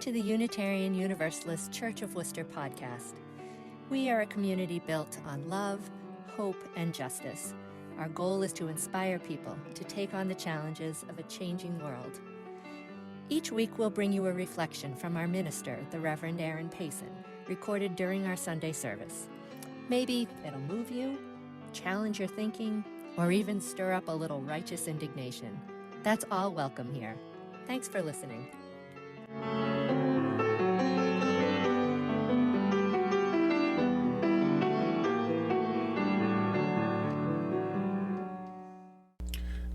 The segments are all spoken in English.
to the Unitarian Universalist Church of Worcester podcast. We are a community built on love, hope, and justice. Our goal is to inspire people to take on the challenges of a changing world. Each week we'll bring you a reflection from our minister, the Reverend Aaron Payson, recorded during our Sunday service. Maybe it'll move you, challenge your thinking, or even stir up a little righteous indignation. That's all welcome here. Thanks for listening.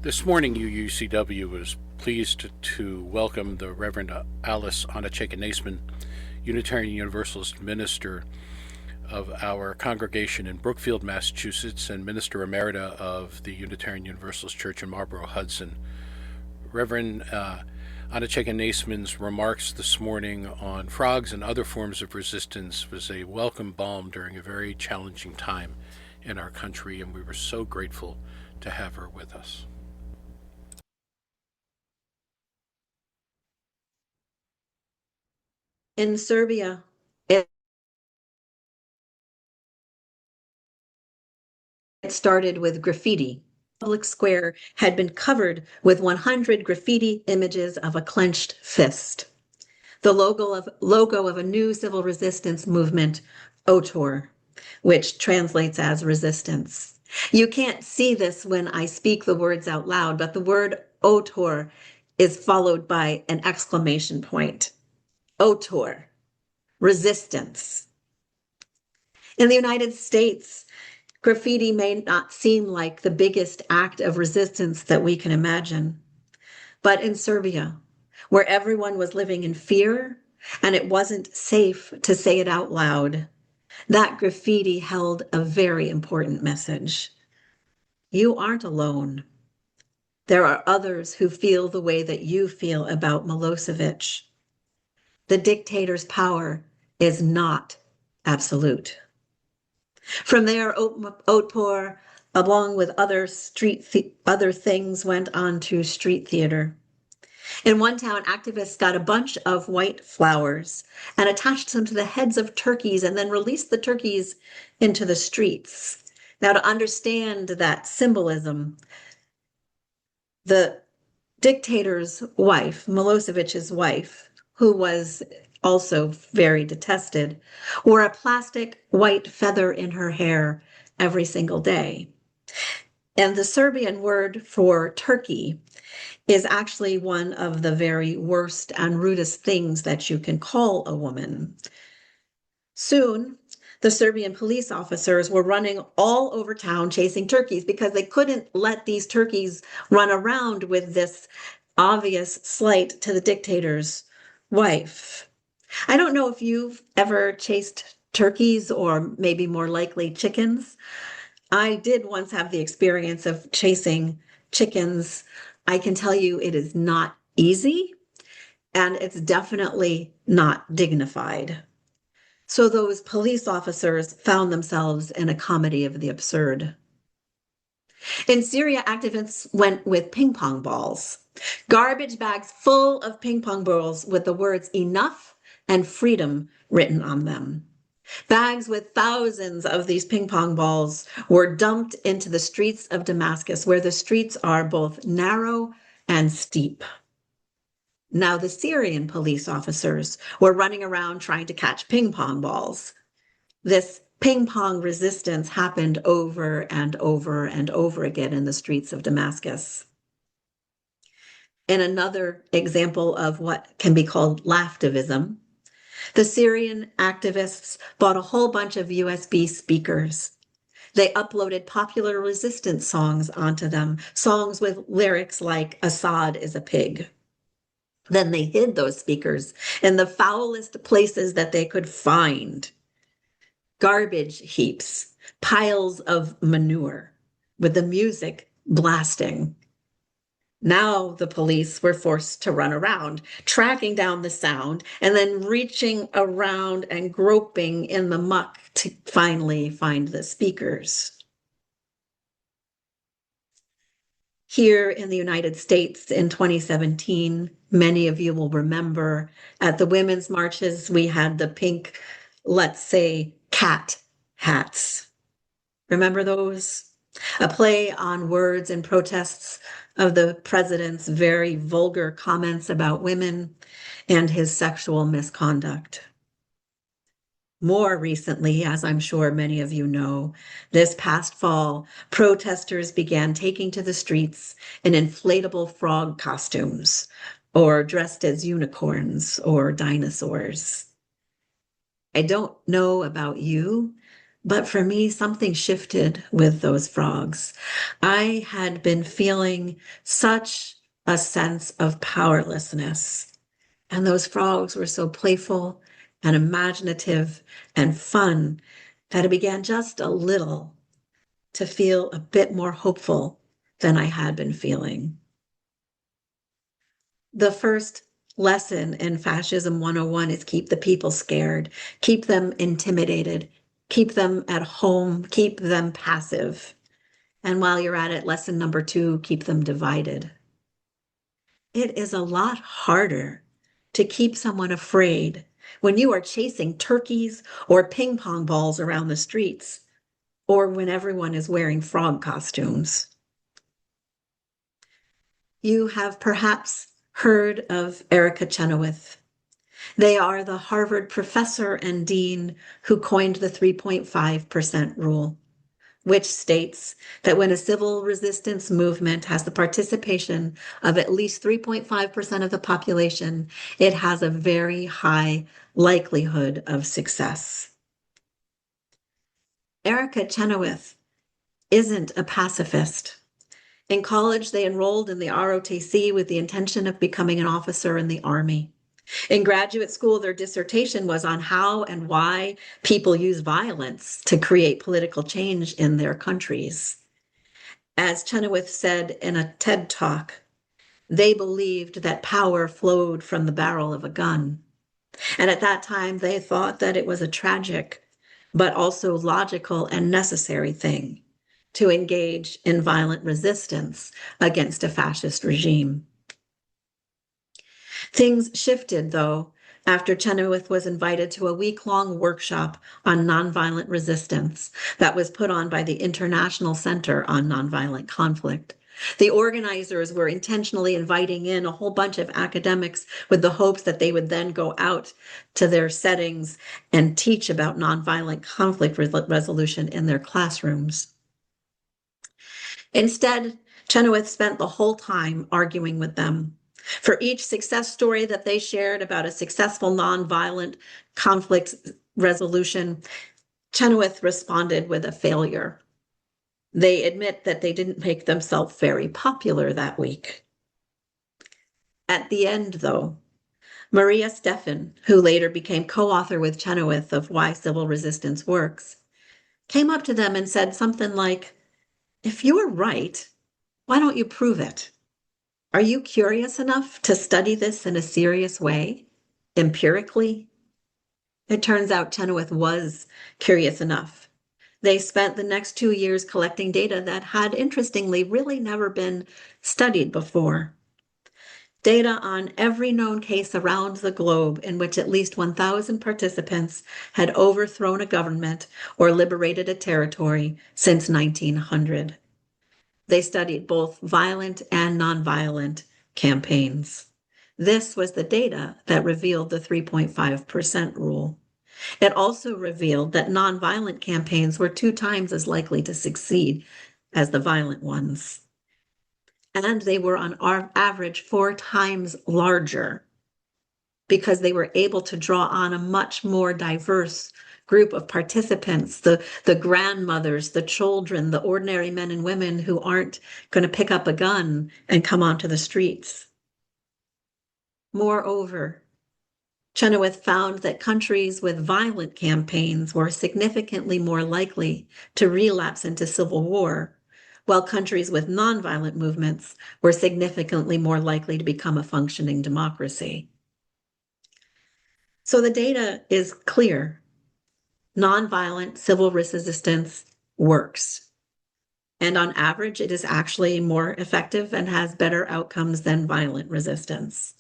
This morning, UUCW was pleased to welcome the Reverend Alice Anacheka-Nasemann, Unitarian Universalist minister of our congregation in Brookfield, Massachusetts, and minister emerita of the Unitarian Universalist Church in Marlborough, Hudson. Reverend Anacheka-Nasemann's remarks this morning on frogs and other forms of resistance was a welcome balm during a very challenging time in our country, and we were so grateful to have her with us. In Serbia, it started with graffiti. Public square had been covered with 100 graffiti images of a clenched fist. The logo of a new civil resistance movement, OTOR, which translates as resistance. You can't see this when I speak the words out loud, but the word OTOR is followed by an exclamation point. OTOR, resistance. In the United States, graffiti may not seem like the biggest act of resistance that we can imagine. But in Serbia, where everyone was living in fear and it wasn't safe to say it out loud, that graffiti held a very important message. You aren't alone. There are others who feel the way that you feel about Milosevic. The dictator's power is not absolute. From there, OTOR, along with other things, went on to street theater. In one town, activists got a bunch of white flowers and attached them to the heads of turkeys and then released the turkeys into the streets. Now, to understand that symbolism, the dictator's wife, Milosevic's wife, who was also very detested, wore a plastic white feather in her hair every single day. And the Serbian word for turkey is actually one of the very worst and rudest things that you can call a woman. Soon, the Serbian police officers were running all over town chasing turkeys because they couldn't let these turkeys run around with this obvious slight to the dictator's wife. I don't know if you've ever chased turkeys or maybe more likely chickens. I did once have the experience of chasing chickens. I can tell you it is not easy and it's definitely not dignified. So those police officers found themselves in a comedy of the absurd. In Syria, activists went with ping pong balls. Garbage bags full of ping pong balls with the words enough and freedom written on them. Bags with thousands of these ping pong balls were dumped into the streets of Damascus, where the streets are both narrow and steep. Now the Syrian police officers were running around trying to catch ping pong balls. This ping pong resistance happened over and over and over again in the streets of Damascus. In another example of what can be called laughtivism, the Syrian activists bought a whole bunch of USB speakers. They uploaded popular resistance songs onto them, songs with lyrics like Assad is a pig. Then they hid those speakers in the foulest places that they could find. Garbage heaps, piles of manure, with the music blasting. Now the police were forced to run around, tracking down the sound, and then reaching around and groping in the muck to finally find the speakers. Here in the United States in 2017, many of you will remember at the women's marches, we had the pink, let's say, cat hats. Remember those? A play on words and protests of the president's very vulgar comments about women and his sexual misconduct. More recently, as I'm sure many of you know, this past fall, protesters began taking to the streets in inflatable frog costumes or dressed as unicorns or dinosaurs. I don't know about you, but for me, something shifted with those frogs. I had been feeling such a sense of powerlessness, and those frogs were so playful and imaginative and fun that I began just a little to feel a bit more hopeful than I had been feeling. The first lesson in Fascism 101 is keep the people scared, keep them intimidated, keep them at home, keep them passive. And while you're at it, lesson number 2, keep them divided. It is a lot harder to keep someone afraid when you are chasing turkeys or ping pong balls around the streets, or when everyone is wearing frog costumes. You have perhaps heard of Erica Chenoweth. They are the Harvard professor and dean who coined the 3.5% rule, which states that when a civil resistance movement has the participation of at least 3.5% of the population, it has a very high likelihood of success. Erica Chenoweth isn't a pacifist. In college, they enrolled in the ROTC with the intention of becoming an officer in the Army. In graduate school, their dissertation was on how and why people use violence to create political change in their countries. As Chenoweth said in a TED Talk, they believed that power flowed from the barrel of a gun. And at that time, they thought that it was a tragic, but also logical and necessary thing to engage in violent resistance against a fascist regime. Things shifted, though, after Chenoweth was invited to a week-long workshop on nonviolent resistance that was put on by the International Center on Nonviolent Conflict. The organizers were intentionally inviting in a whole bunch of academics with the hopes that they would then go out to their settings and teach about nonviolent conflict resolution in their classrooms. Instead, Chenoweth spent the whole time arguing with them. For each success story that they shared about a successful nonviolent conflict resolution, Chenoweth responded with a failure. They admit that they didn't make themselves very popular that week. At the end, though, Maria Stephan, who later became co-author with Chenoweth of Why Civil Resistance Works, came up to them and said something like, "If you're right, why don't you prove it? Are you curious enough to study this in a serious way, empirically?" It turns out Chenoweth was curious enough. They spent the next 2 years collecting data that had, interestingly, really never been studied before. Data on every known case around the globe in which at least 1,000 participants had overthrown a government or liberated a territory since 1900. They studied both violent and nonviolent campaigns. This was the data that revealed the 3.5% rule. It also revealed that nonviolent campaigns were 2 times as likely to succeed as the violent ones. And they were on average 4 times larger because they were able to draw on a much more diverse group of participants, the grandmothers, the children, the ordinary men and women who aren't going to pick up a gun and come onto the streets. Moreover, Chenoweth found that countries with violent campaigns were significantly more likely to relapse into civil war, while countries with nonviolent movements were significantly more likely to become a functioning democracy. So the data is clear. Nonviolent civil resistance works. And on average, it is actually more effective and has better outcomes than violent resistance.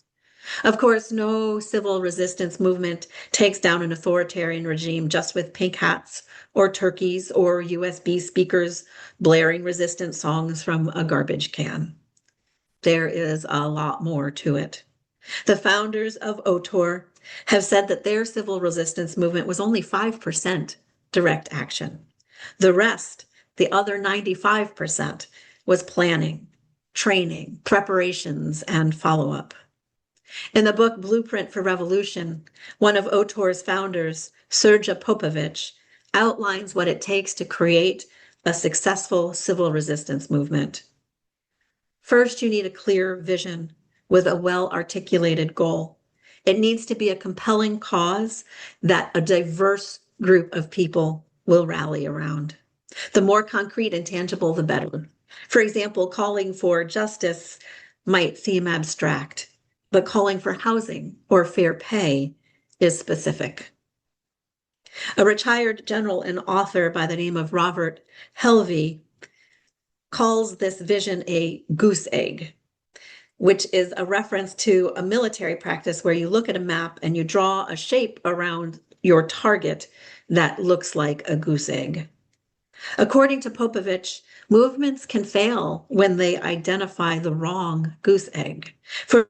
Of course, no civil resistance movement takes down an authoritarian regime just with pink hats or turkeys or USB speakers blaring resistance songs from a garbage can. There is a lot more to it. The founders of OTOR have said that their civil resistance movement was only 5% direct action. The rest, the other 95%, was planning, training, preparations, and follow-up. In the book Blueprint for Revolution, one of OTOR's founders, Srdja Popović, outlines what it takes to create a successful civil resistance movement. First, you need a clear vision with a well-articulated goal. It needs to be a compelling cause that a diverse group of people will rally around. The more concrete and tangible, the better. For example, calling for justice might seem abstract, but calling for housing or fair pay is specific. A retired general and author by the name of Robert Helvey calls this vision a goose egg, which is a reference to a military practice where you look at a map and you draw a shape around your target that looks like a goose egg. According to Popović, movements can fail when they identify the wrong goose egg. For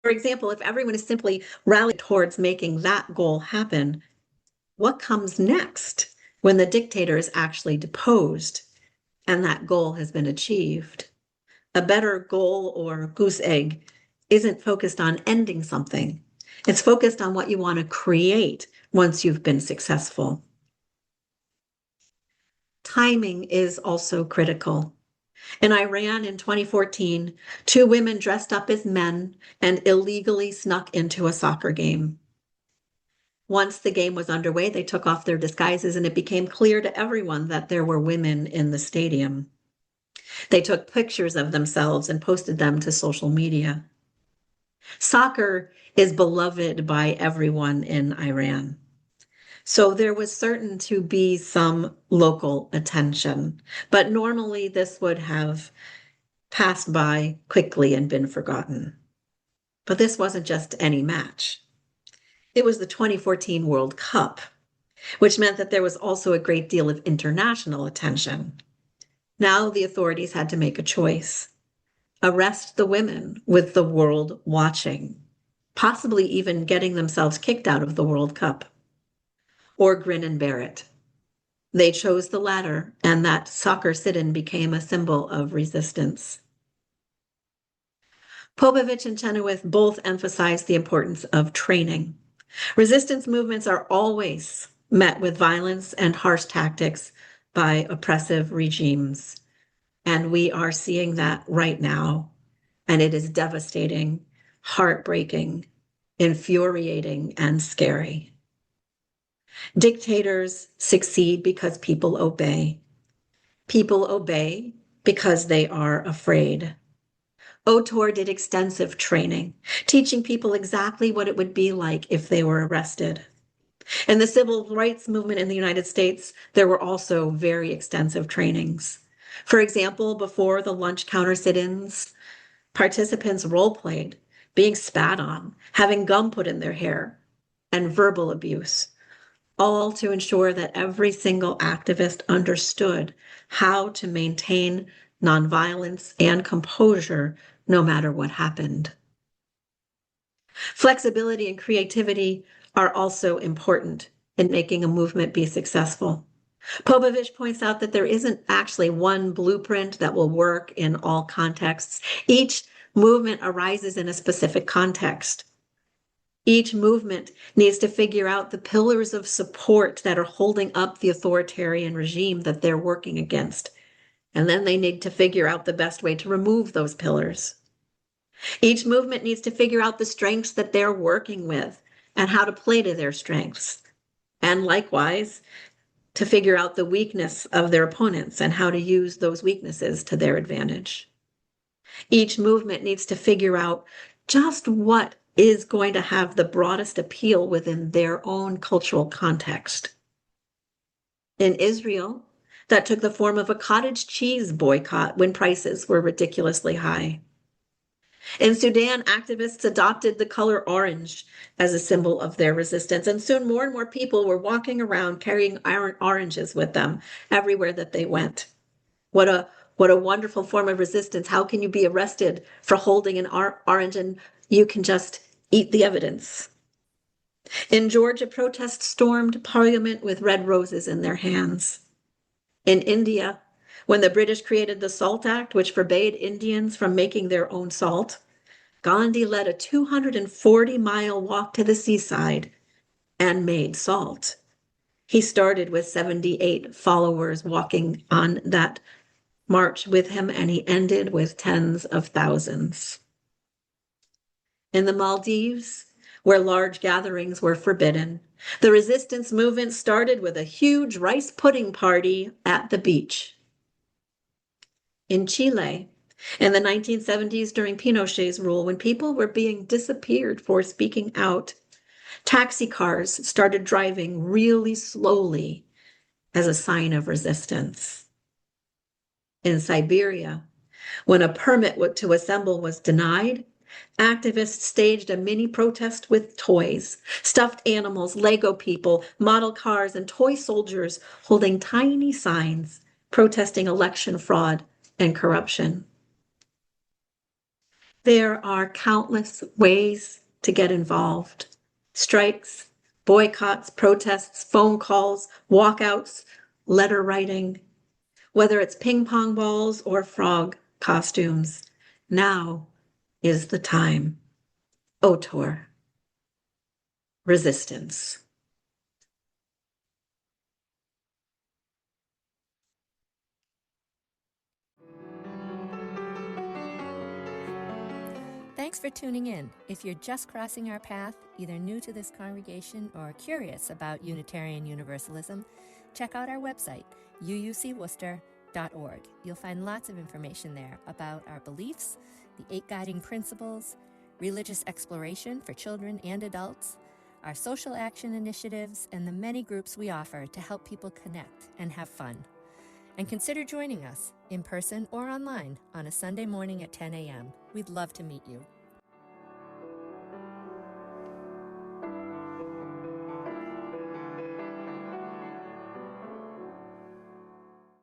example, if everyone is simply rallied towards making that goal happen, what comes next when the dictator is actually deposed and that goal has been achieved? A better goal or goose egg isn't focused on ending something. It's focused on what you want to create once you've been successful. Timing is also critical. In Iran in 2014, 2 women dressed up as men and illegally snuck into a soccer game. Once the game was underway, they took off their disguises and it became clear to everyone that there were women in the stadium. They took pictures of themselves and posted them to social media. Soccer is beloved by everyone in Iran. So there was certain to be some local attention, but normally this would have passed by quickly and been forgotten. But this wasn't just any match. It was the 2014 World Cup, which meant that there was also a great deal of international attention. Now the authorities had to make a choice. Arrest the women with the world watching, possibly even getting themselves kicked out of the World Cup, or grin and bear it. They chose the latter, and that soccer sit-in became a symbol of resistance. Popović and Chenoweth both emphasized the importance of training. Resistance movements are always met with violence and harsh tactics by oppressive regimes. And we are seeing that right now. And it is devastating, heartbreaking, infuriating, and scary. Dictators succeed because people obey. People obey because they are afraid. OTOR did extensive training, teaching people exactly what it would be like if they were arrested. In the civil rights movement in the United States, there were also very extensive trainings. For example, before the lunch counter sit-ins, participants role-played, being spat on, having gum put in their hair, and verbal abuse, all to ensure that every single activist understood how to maintain nonviolence and composure no matter what happened. Flexibility and creativity are also important in making a movement be successful. Popović points out that there isn't actually one blueprint that will work in all contexts. Each movement arises in a specific context. Each movement needs to figure out the pillars of support that are holding up the authoritarian regime that they're working against. And then they need to figure out the best way to remove those pillars. Each movement needs to figure out the strengths that they're working with and how to play to their strengths. And likewise, to figure out the weakness of their opponents and how to use those weaknesses to their advantage. Each movement needs to figure out just what is going to have the broadest appeal within their own cultural context. In Israel, that took the form of a cottage cheese boycott when prices were ridiculously high. In Sudan, activists adopted the color orange as a symbol of their resistance, and soon more and more people were walking around carrying oranges with them everywhere that they went. What a wonderful form of resistance. How can you be arrested for holding an orange and you can just eat the evidence? In Georgia, protests stormed parliament with red roses in their hands. In India, when the British created the Salt Act, which forbade Indians from making their own salt, Gandhi led a 240-mile walk to the seaside and made salt. He started with 78 followers walking on that march with him, and he ended with tens of thousands. In the Maldives, where large gatherings were forbidden, the resistance movement started with a huge rice pudding party at the beach. In Chile, in the 1970s, during Pinochet's rule, when people were being disappeared for speaking out, taxi cars started driving really slowly as a sign of resistance. In Siberia, when a permit to assemble was denied, activists staged a mini protest with toys, stuffed animals, Lego people, model cars, and toy soldiers holding tiny signs protesting election fraud and corruption. There are countless ways to get involved. Strikes, boycotts, protests, phone calls, walkouts, letter writing, whether it's ping pong balls or frog costumes. Now is the time. Otor. Resistance. Thanks for tuning in. If you're just crossing our path, either new to this congregation or curious about Unitarian Universalism, check out our website, uucworcester.org. You'll find lots of information there about our beliefs, the 8 guiding principles, religious exploration for children and adults, our social action initiatives, and the many groups we offer to help people connect and have fun. And consider joining us in person or online on a Sunday morning at 10 a.m. We'd love to meet you.